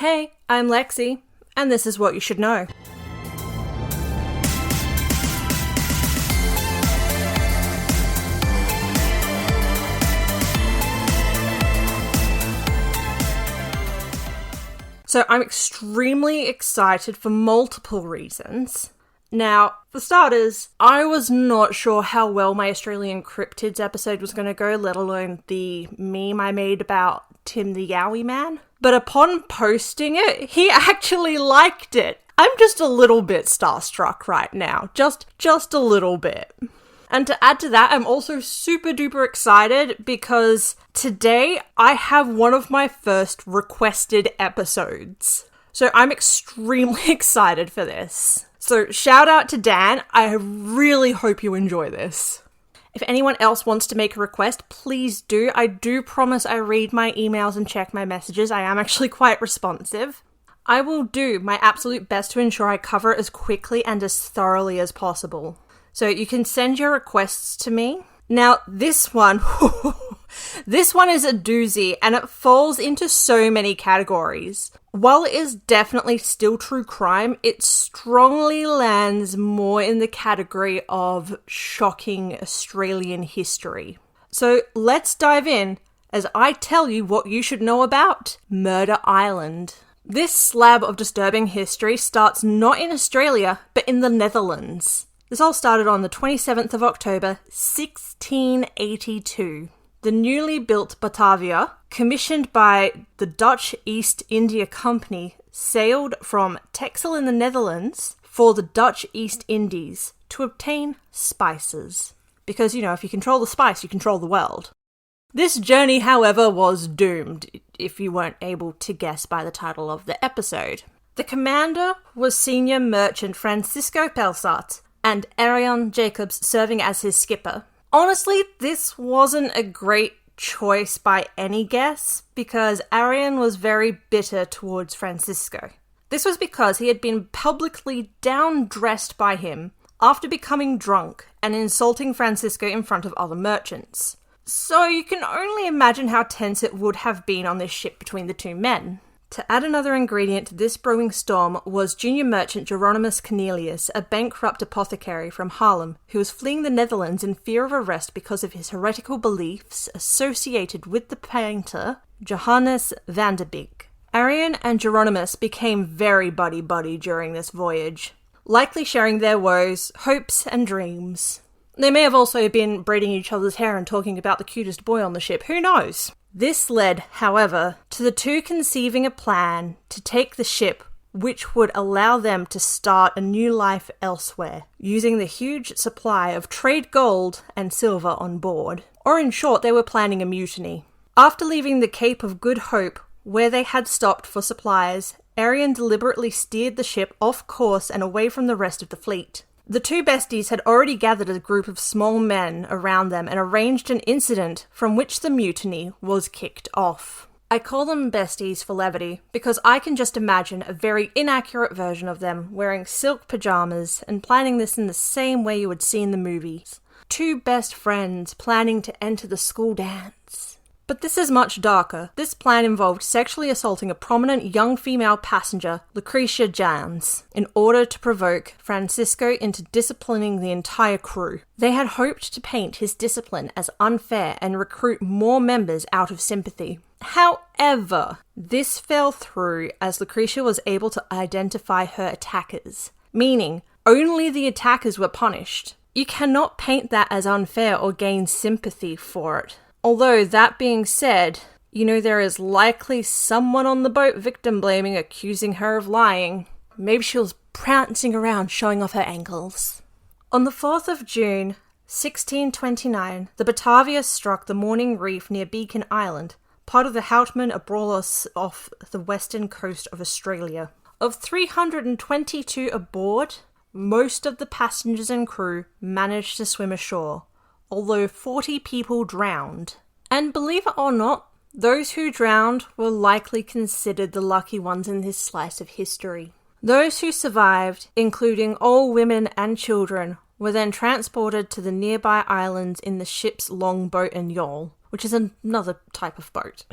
Hey, I'm Lexi, and this is what you should know. So I'm extremely excited for multiple reasons. Now, for starters, I was not sure how well my Australian cryptids episode was going to go, let alone the meme I made about Tim the Yowie Man. But upon posting it, he actually liked it. I'm just a little bit starstruck right now. Just a little bit. And to add to that, I'm also super duper excited because today I have one of my first requested episodes. So I'm extremely excited for this. So shout out to Dan. I really hope you enjoy this. If anyone else wants to make a request, please do. I do promise I read my emails and check my messages. I am actually quite responsive. I will do my absolute best to ensure I cover it as quickly and as thoroughly as possible. So you can send your requests to me. Now, this one is a doozy, and it falls into so many categories. While it is definitely still true crime, it strongly lands more in the category of shocking Australian history. So let's dive in as I tell you what you should know about Murder Island. This slab of disturbing history starts not in Australia, but in the Netherlands. This all started on the 27th of October, 1682. The newly built Batavia, commissioned by the Dutch East India Company, sailed from Texel in the Netherlands for the Dutch East Indies to obtain spices. Because, if you control the spice, you control the world. This journey, however, was doomed, if you weren't able to guess by the title of the episode. The commander was senior merchant Francisco Pelsart, and Arion Jacobs serving as his skipper. Honestly, this wasn't a great choice by any guess, because Arion was very bitter towards Francisco. This was because he had been publicly down-dressed by him after becoming drunk and insulting Francisco in front of other merchants. So you can only imagine how tense it would have been on this ship between the two men. To add another ingredient to this brewing storm was junior merchant Geronimus Cornelius, a bankrupt apothecary from Haarlem, who was fleeing the Netherlands in fear of arrest because of his heretical beliefs associated with the painter Johannes van der Beek. Arion and Geronimus became very buddy-buddy during this voyage, likely sharing their woes, hopes, and dreams. They may have also been braiding each other's hair and talking about the cutest boy on the ship, who knows? This led, however, to the two conceiving a plan to take the ship which would allow them to start a new life elsewhere, using the huge supply of trade gold and silver on board. Or in short, they were planning a mutiny. After leaving the Cape of Good Hope, where they had stopped for supplies, Arion deliberately steered the ship off course and away from the rest of the fleet. The two besties had already gathered a group of small men around them and arranged an incident from which the mutiny was kicked off. I call them besties for levity because I can just imagine a very inaccurate version of them wearing silk pajamas and planning this in the same way you would see in the movies. Two best friends planning to enter the school dance. But this is much darker. This plan involved sexually assaulting a prominent young female passenger, Lucretia Jans, in order to provoke Francisco into disciplining the entire crew. They had hoped to paint his discipline as unfair and recruit more members out of sympathy. However, this fell through as Lucretia was able to identify her attackers, meaning only the attackers were punished. You cannot paint that as unfair or gain sympathy for it. Although, that being said, there is likely someone on the boat victim blaming, accusing her of lying. Maybe she was prancing around showing off her ankles. On the 4th of June, 1629, the Batavia struck the Morning Reef near Beacon Island, part of the Houtman Abrolhos off the western coast of Australia. Of 322 aboard, most of the passengers and crew managed to swim ashore, although 40 people drowned. And believe it or not, those who drowned were likely considered the lucky ones in this slice of history. Those who survived, including all women and children, were then transported to the nearby islands in the ship's longboat and yawl, which is another type of boat.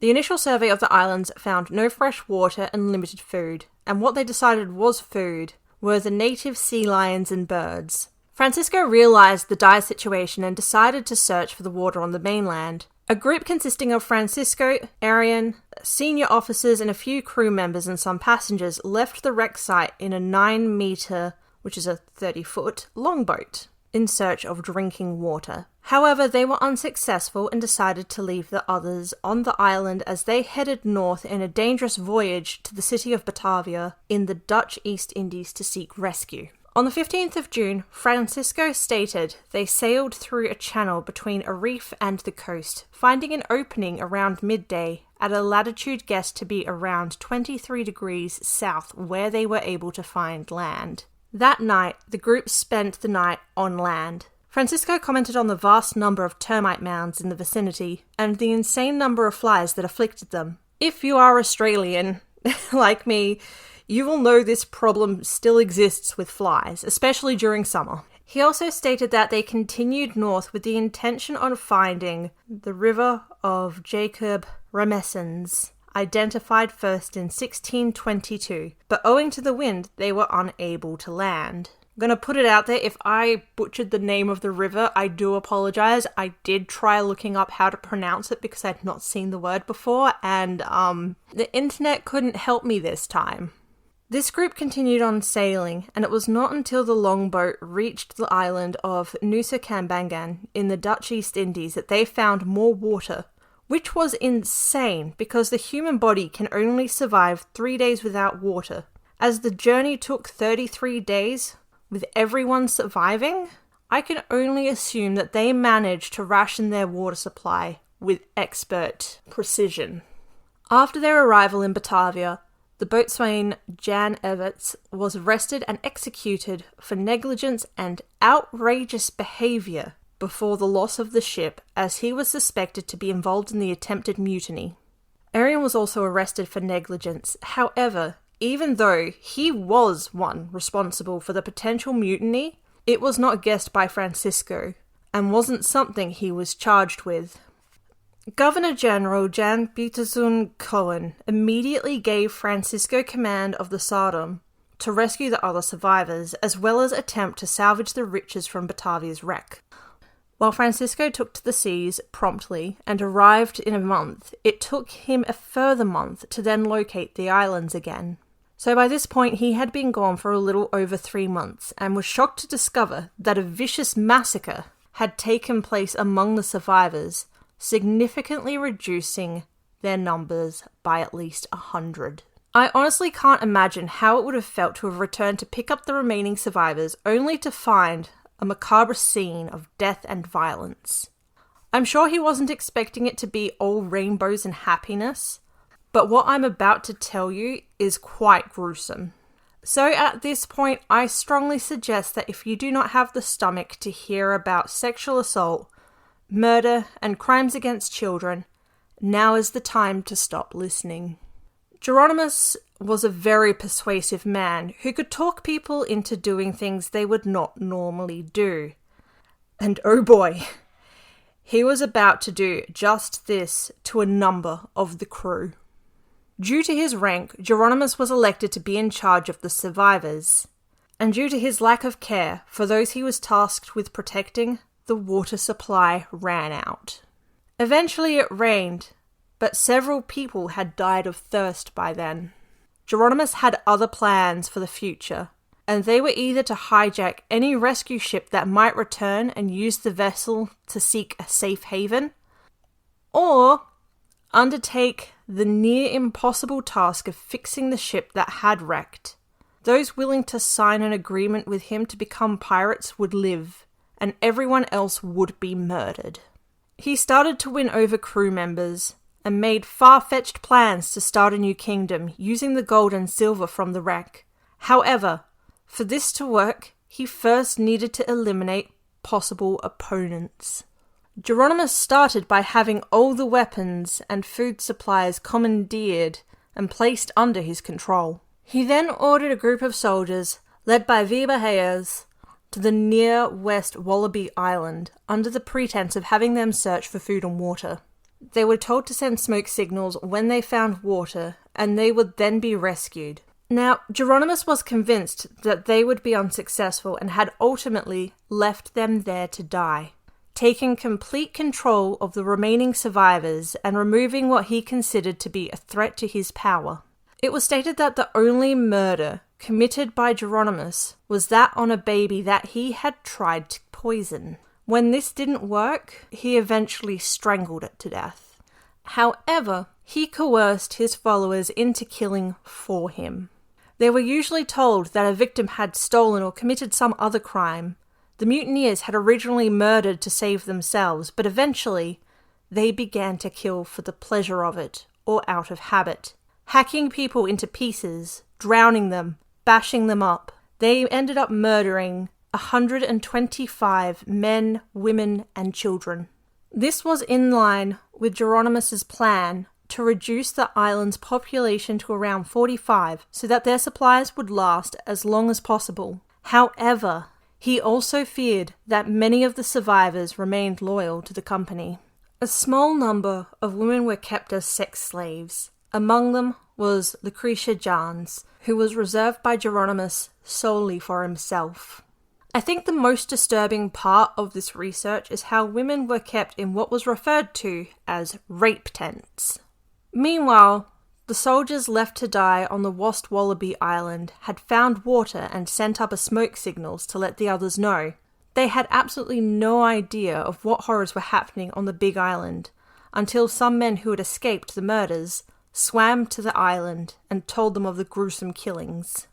The initial survey of the islands found no fresh water and limited food, and what they decided was food were the native sea lions and birds. Francisco realized the dire situation and decided to search for the water on the mainland. A group consisting of Francisco, Arian, senior officers and a few crew members and some passengers left the wreck site in a 9-meter, which is a 30-foot, longboat in search of drinking water. However, they were unsuccessful and decided to leave the others on the island as they headed north in a dangerous voyage to the city of Batavia in the Dutch East Indies to seek rescue. On the 15th of June, Francisco stated they sailed through a channel between a reef and the coast, finding an opening around midday at a latitude guessed to be around 23 degrees south where they were able to find land. That night, the group spent the night on land. Francisco commented on the vast number of termite mounds in the vicinity and the insane number of flies that afflicted them. If you are Australian, like me, you will know this problem still exists with flies, especially during summer. He also stated that they continued north with the intention of finding the river of Jacob Ramessens, identified first in 1622, but owing to the wind, they were unable to land. I'm gonna put it out there, if I butchered the name of the river, I do apologize. I did try looking up how to pronounce it because I'd not seen the word before, and the internet couldn't help me this time. This group continued on sailing, and it was not until the longboat reached the island of Nusa Kambangan in the Dutch East Indies that they found more water, which was insane because the human body can only survive 3 days without water. As the journey took 33 days, with everyone surviving, I can only assume that they managed to ration their water supply with expert precision. After their arrival in Batavia, the boatswain Jan Everts was arrested and executed for negligence and outrageous behaviour before the loss of the ship, as he was suspected to be involved in the attempted mutiny. Arian was also arrested for negligence. However, even though he was one responsible for the potential mutiny, it was not guessed by Francisco and wasn't something he was charged with. Governor General Jan Pieterszoon Cohen immediately gave Francisco command of the Sodom to rescue the other survivors, as well as attempt to salvage the riches from Batavia's wreck. While Francisco took to the seas promptly and arrived in a month, it took him a further month to then locate the islands again. So by this point he had been gone for a little over 3 months and was shocked to discover that a vicious massacre had taken place among the survivors, significantly reducing their numbers by at least 100. I honestly can't imagine how it would have felt to have returned to pick up the remaining survivors only to find a macabre scene of death and violence. I'm sure he wasn't expecting it to be all rainbows and happiness, but what I'm about to tell you is quite gruesome. So at this point, I strongly suggest that if you do not have the stomach to hear about sexual assault, murder, and crimes against children, now is the time to stop listening. Geronimus was a very persuasive man who could talk people into doing things they would not normally do. And oh boy, he was about to do just this to a number of the crew. Due to his rank, Geronimus was elected to be in charge of the survivors, and due to his lack of care for those he was tasked with protecting, the water supply ran out. Eventually it rained, but several people had died of thirst by then. Geronimus had other plans for the future, and they were either to hijack any rescue ship that might return and use the vessel to seek a safe haven, or undertake the near impossible task of fixing the ship that had wrecked. Those willing to sign an agreement with him to become pirates would live, and everyone else would be murdered. He started to win over crew members, and made far-fetched plans to start a new kingdom using the gold and silver from the wreck. However, for this to work, he first needed to eliminate possible opponents. Geronimus started by having all the weapons and food supplies commandeered and placed under his control. He then ordered a group of soldiers, led by Weber Hayes, to the near West Wallaby Island, under the pretense of having them search for food and water. They were told to send smoke signals when they found water, and they would then be rescued. Now, Geronimus was convinced that they would be unsuccessful and had ultimately left them there to die, taking complete control of the remaining survivors and removing what he considered to be a threat to his power. It was stated that the only murder committed by Geronimus was that on a baby that he had tried to poison. When this didn't work, he eventually strangled it to death. However, he coerced his followers into killing for him. They were usually told that a victim had stolen or committed some other crime. The mutineers had originally murdered to save themselves, but eventually they began to kill for the pleasure of it, or out of habit, hacking people into pieces, drowning them, bashing them up. They ended up murdering 125 men, women, and children. This was in line with Geronimus's plan to reduce the island's population to around 45 so that their supplies would last as long as possible. However, he also feared that many of the survivors remained loyal to the company. A small number of women were kept as sex slaves. Among them was Lucretia Jans, who was reserved by Geronimus solely for himself. I think the most disturbing part of this research is how women were kept in what was referred to as rape tents. Meanwhile, the soldiers left to die on the Wast Wallaby Island had found water and sent up a smoke signals to let the others know. They had absolutely no idea of what horrors were happening on the Big Island until some men who had escaped the murders swam to the island and told them of the gruesome killings.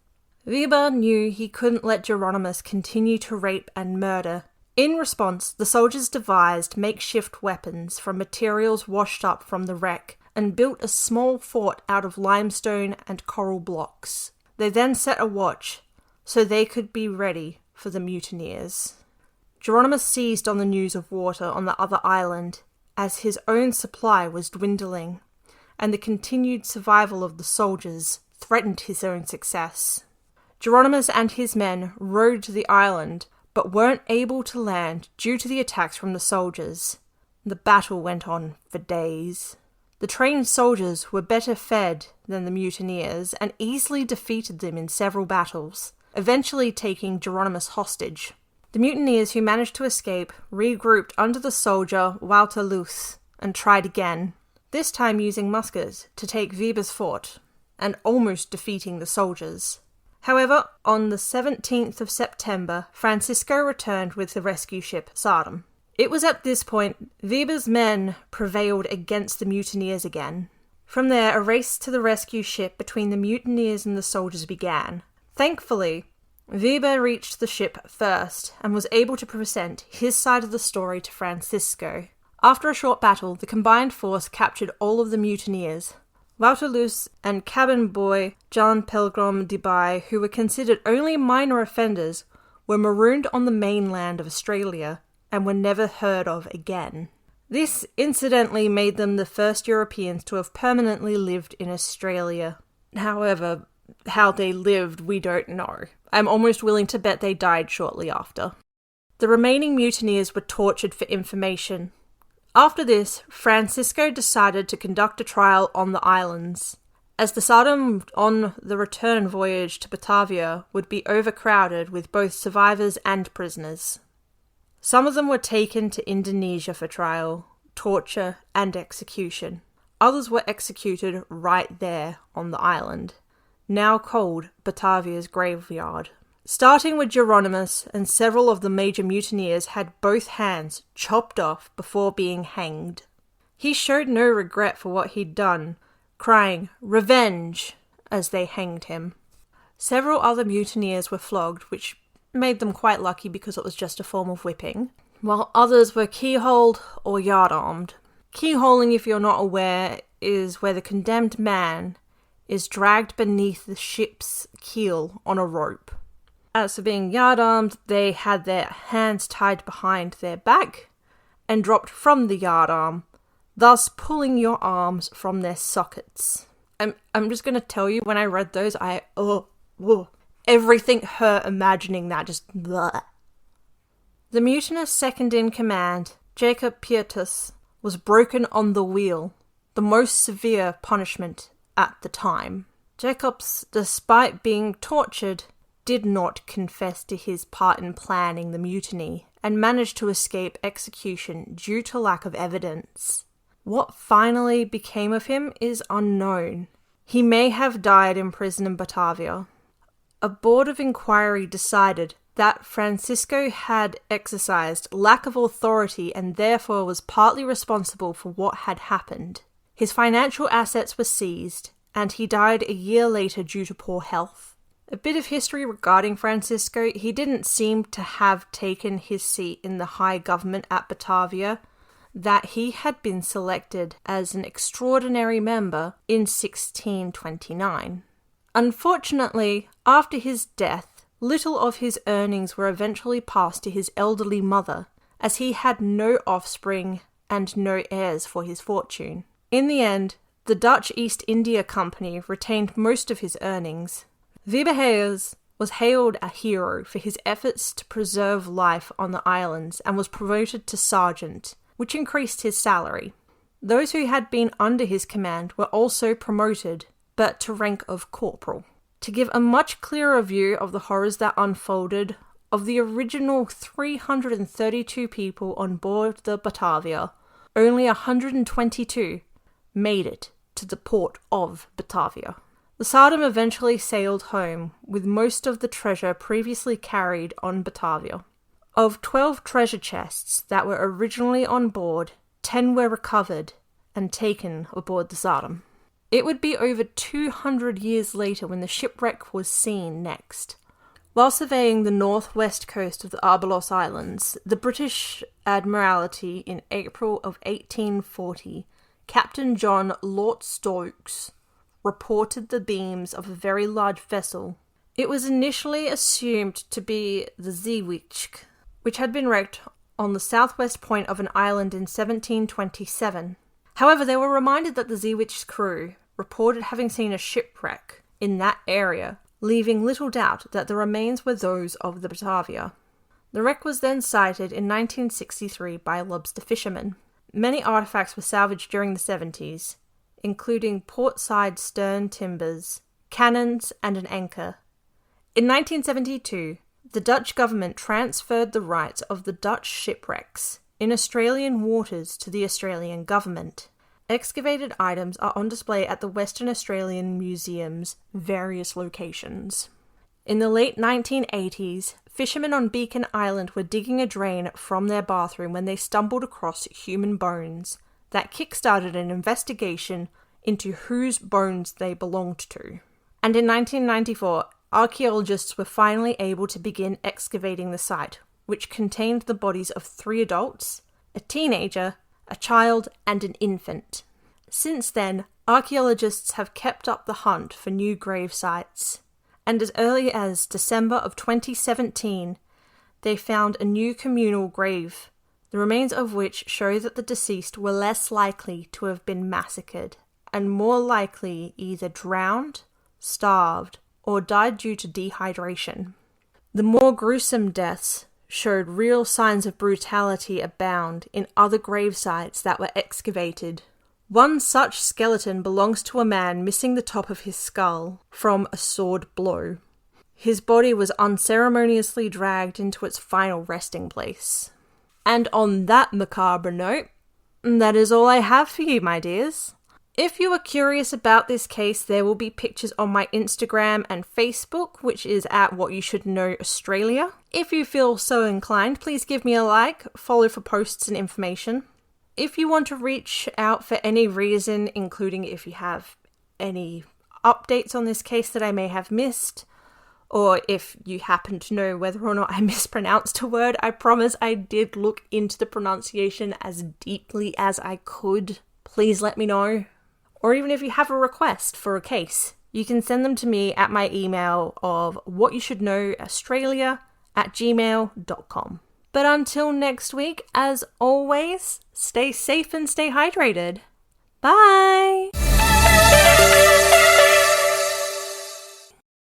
Weber knew he couldn't let Geronimus continue to rape and murder. In response, the soldiers devised makeshift weapons from materials washed up from the wreck and built a small fort out of limestone and coral blocks. They then set a watch so they could be ready for the mutineers. Geronimus seized on the news of water on the other island as his own supply was dwindling, and the continued survival of the soldiers threatened his own success. Geronimus and his men rowed to the island, but weren't able to land due to the attacks from the soldiers. The battle went on for days. The trained soldiers were better fed than the mutineers and easily defeated them in several battles, eventually taking Geronimus hostage. The mutineers who managed to escape regrouped under the soldier Walter Luce and tried again, this time using muskets to take Weber's fort, and almost defeating the soldiers. However, on the 17th of September, Francisco returned with the rescue ship Sodom. It was at this point Weber's men prevailed against the mutineers again. From there, a race to the rescue ship between the mutineers and the soldiers began. Thankfully, Weber reached the ship first and was able to present his side of the story to Francisco. After a short battle, the combined force captured all of the mutineers. Walter Luce and cabin boy John Pelgrim de Bay, who were considered only minor offenders, were marooned on the mainland of Australia and were never heard of again. This incidentally made them the first Europeans to have permanently lived in Australia. However, how they lived, we don't know. I'm almost willing to bet they died shortly after. The remaining mutineers were tortured for information. After this, Francisco decided to conduct a trial on the islands. As the Sodom on the return voyage to Batavia would be overcrowded with both survivors and prisoners. Some of them were taken to Indonesia for trial, torture, and execution. Others were executed right there on the island, now called Batavia's graveyard. Starting with Geronimus, and several of the major mutineers had both hands chopped off before being hanged. He showed no regret for what he'd done, crying, "Revenge!" as they hanged him. Several other mutineers were flogged, which made them quite lucky because it was just a form of whipping, while others were keyholed or yardarmed. Keyholing, if you're not aware, is where the condemned man is dragged beneath the ship's keel on a rope. As for being yardarmed, they had their hands tied behind their back and dropped from the yardarm, thus pulling your arms from their sockets. I'm just going to tell you, when I read those, everything hurt imagining that, just blah. The mutinous second in command, Jacob Pietus, was broken on the wheel, the most severe punishment at the time. Jacobs, despite being tortured, did not confess to his part in planning the mutiny and managed to escape execution due to lack of evidence. What finally became of him is unknown. He may have died in prison in Batavia. A board of inquiry decided that Francisco had exercised lack of authority and therefore was partly responsible for what had happened. His financial assets were seized, and he died a year later due to poor health. A bit of history regarding Francisco: he didn't seem to have taken his seat in the high government at Batavia, that he had been selected as an extraordinary member in 1629. Unfortunately, after his death, little of his earnings were eventually passed to his elderly mother, as he had no offspring and no heirs for his fortune. In the end, the Dutch East India Company retained most of his earnings. Vibeheyers was hailed a hero for his efforts to preserve life on the islands and was promoted to sergeant, which increased his salary. Those who had been under his command were also promoted, but to rank of corporal. To give a much clearer view of the horrors that unfolded, of the original 332 people on board the Batavia, only 122 made it to the port of Batavia. The Sardom eventually sailed home with most of the treasure previously carried on Batavia. Of 12 treasure chests that were originally on board, 10 were recovered and taken aboard the Sardom. It would be over 200 years later when the shipwreck was seen next. While surveying the northwest coast of the Arbalos Islands, the British Admiralty in April of 1840, Captain John Lort Stokes reported the beams of a very large vessel. It was initially assumed to be the Zeewicht, which had been wrecked on the southwest point of an island in 1727. However, they were reminded that the Zeewicht's crew reported having seen a shipwreck in that area, leaving little doubt that the remains were those of the Batavia. The wreck was then sighted in 1963 by lobster fishermen. Many artifacts were salvaged during the 70s, including port-side stern timbers, cannons, and an anchor. In 1972, the Dutch government transferred the rights of the Dutch shipwrecks in Australian waters to the Australian government. Excavated items are on display at the Western Australian Museum's various locations. In the late 1980s, fishermen on Beacon Island were digging a drain from their bathroom when they stumbled across human bones that kick-started an investigation into whose bones they belonged to. And in 1994, archaeologists were finally able to begin excavating the site, which contained the bodies of 3 adults, a teenager, a child, and an infant. Since then, archaeologists have kept up the hunt for new grave sites, and as early as December of 2017, they found a new communal grave, the remains of which show that the deceased were less likely to have been massacred, and more likely either drowned, starved, or died due to dehydration. The more gruesome deaths showed real signs of brutality abound in other grave sites that were excavated. One such skeleton belongs to a man missing the top of his skull from a sword blow. His body was unceremoniously dragged into its final resting place. And on that macabre note, that is all I have for you, my dears. If you are curious about this case, there will be pictures on my Instagram and Facebook, which is at What You Should Know Australia. If you feel so inclined, please give me a like, follow for posts and information. If you want to reach out for any reason, including if you have any updates on this case that I may have missed, or if you happen to know whether or not I mispronounced a word, I promise I did look into the pronunciation as deeply as I could. Please let me know. Or even if you have a request for a case, you can send them to me at my email of whatyoushouldknowaustralia@gmail.com. But until next week, as always, stay safe and stay hydrated. Bye!